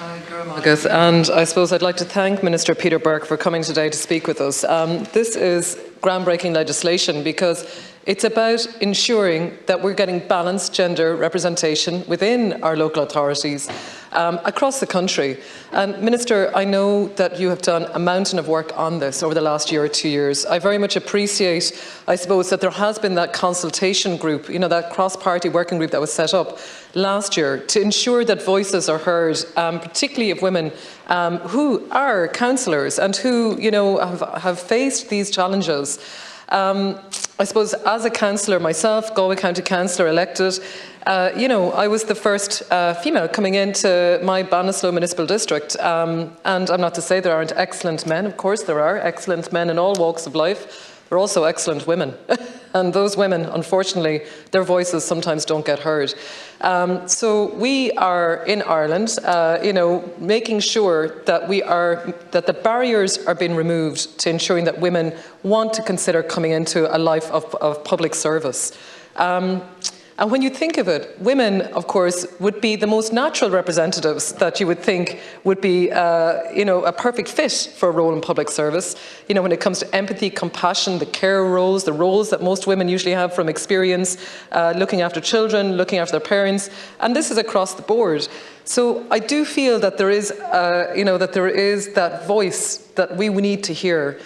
And I suppose I'd like to thank Minister Peter Burke for coming today to speak with us. This is groundbreaking legislation because it's about ensuring that we're getting balanced gender representation within our local authorities across the country. And Minister, I know that you have done a mountain of work on this over the last year or 2 years. I very much appreciate, I suppose, that there has been that consultation group, that cross-party working group that was set up last year to ensure that voices are heard, particularly of women who are councillors and who, have faced these challenges. I suppose as a councillor myself, Galway County Councillor elected, I was the first female coming into my Ballinasloe Municipal District. And I'm not to say there aren't excellent men, of course there are excellent men in all walks of life. There are also excellent women. And those women, unfortunately, their voices sometimes don't get heard. So we are in Ireland, making sure that that the barriers are being removed to ensuring that women want to consider coming into a life of public service. And when you think of it, women, of course, would be the most natural representatives that you would think would be, a perfect fit for a role in public service. When it comes to empathy, compassion, the care roles, the roles that most women usually have from experience, looking after children, looking after their parents, and this is across the board. So I do feel that there is, that voice that we need to hear.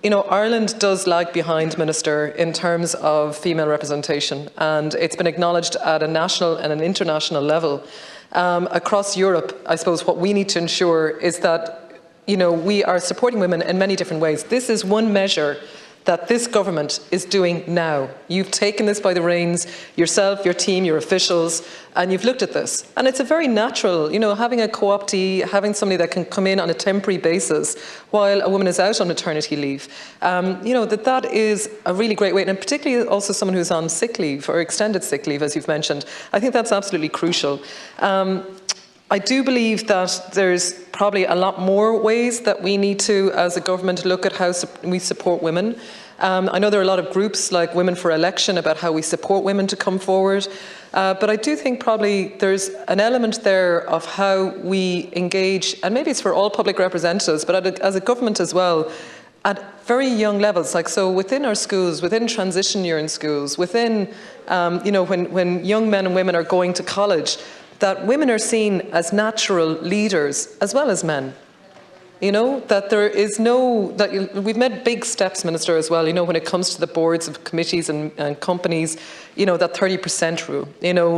Ireland does lag behind, Minister, in terms of female representation, and it's been acknowledged at a national and an international level. Across Europe, I suppose what we need to ensure is that, we are supporting women in many different ways. This is one measure that this government is doing now. You've taken this by the reins, yourself, your team, your officials, and you've looked at this. And it's a very natural, having a co-optee, having somebody that can come in on a temporary basis while a woman is out on maternity leave. That is a really great way, and particularly also someone who's on sick leave or extended sick leave, as you've mentioned. I think that's absolutely crucial. I do believe that there's probably a lot more ways that we need to, as a government, look at how we support women. I know there are a lot of groups like Women for Election about how we support women to come forward. But I do think probably there's an element there of how we engage, and maybe it's for all public representatives, but as a government as well, at very young levels, so within our schools, within transition year in schools, within, when young men and women are going to college, that women are seen as natural leaders as well as men. That there is we've made big steps, Minister, as well, when it comes to the boards of committees and companies, that 30% rule.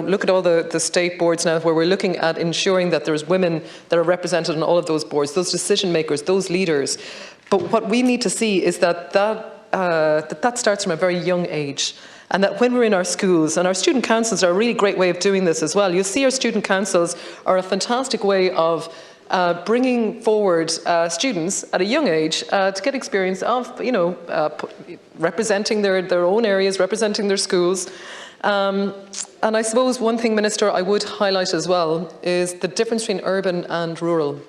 Look at all the state boards now where we're looking at ensuring that there's women that are represented on all of those boards, those decision makers, those leaders. But what we need to see is that starts from a very young age. And that when we're in our schools, and our student councils are a really great way of doing this as well. You'll see our student councils are a fantastic way of bringing forward students at a young age to get experience of, representing their own areas, representing their schools. And I suppose one thing, Minister, I would highlight as well is the difference between urban and rural,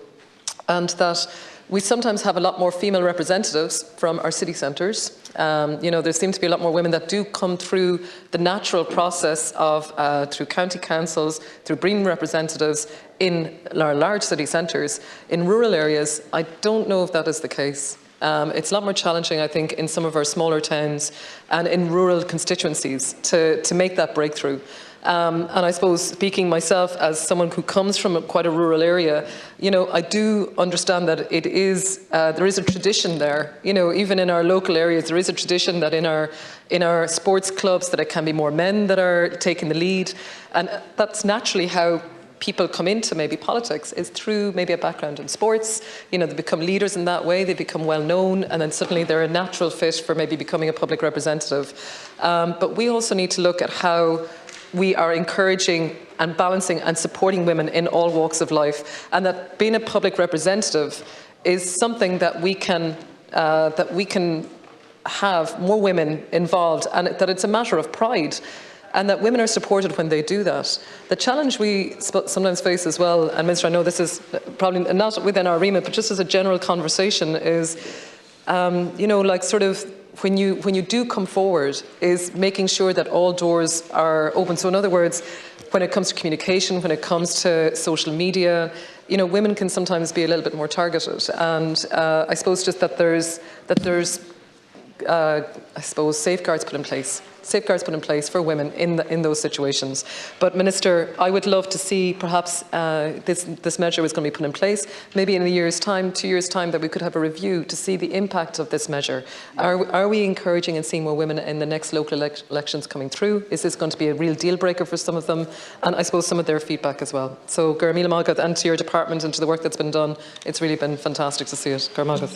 and that we sometimes have a lot more female representatives from our city centres. There seem to be a lot more women that do come through the natural process of, through county councils, through Bream representatives in our large city centres. In rural areas, I don't know if that is the case. It's a lot more challenging, I think, in some of our smaller towns and in rural constituencies to make that breakthrough. And I suppose, speaking myself as someone who comes from quite a rural area, I do understand that it is there is a tradition there. Even in our local areas, there is a tradition that in our sports clubs that it can be more men that are taking the lead, and that's naturally how people come into maybe politics, is through maybe a background in sports. They become leaders in that way, they become well known, and then suddenly they're a natural fit for maybe becoming a public representative. But we also need to look at how we are encouraging and balancing and supporting women in all walks of life, and that being a public representative is something that we can have more women involved, and that it's a matter of pride, and that women are supported when they do that. The challenge we sometimes face as well, and Minister, I know this is probably not within our remit, but just as a general conversation, is when you do come forward, is making sure that all doors are open. So in other words, when it comes to communication, when it comes to social media, you know, women can sometimes be a little bit more targeted. And I suppose just that there's I suppose, safeguards put in place for women in those situations. But Minister, I would love to see perhaps this measure was going to be put in place, maybe in a year's time, 2 years' time, that we could have a review to see the impact of this measure. Are we encouraging and seeing more women in the next local elections coming through? Is this going to be a real deal breaker for some of them? And I suppose some of their feedback as well. So, Gur Míle Mágad, and to your department and to the work that's been done, it's really been fantastic to see it. Gur Mágad.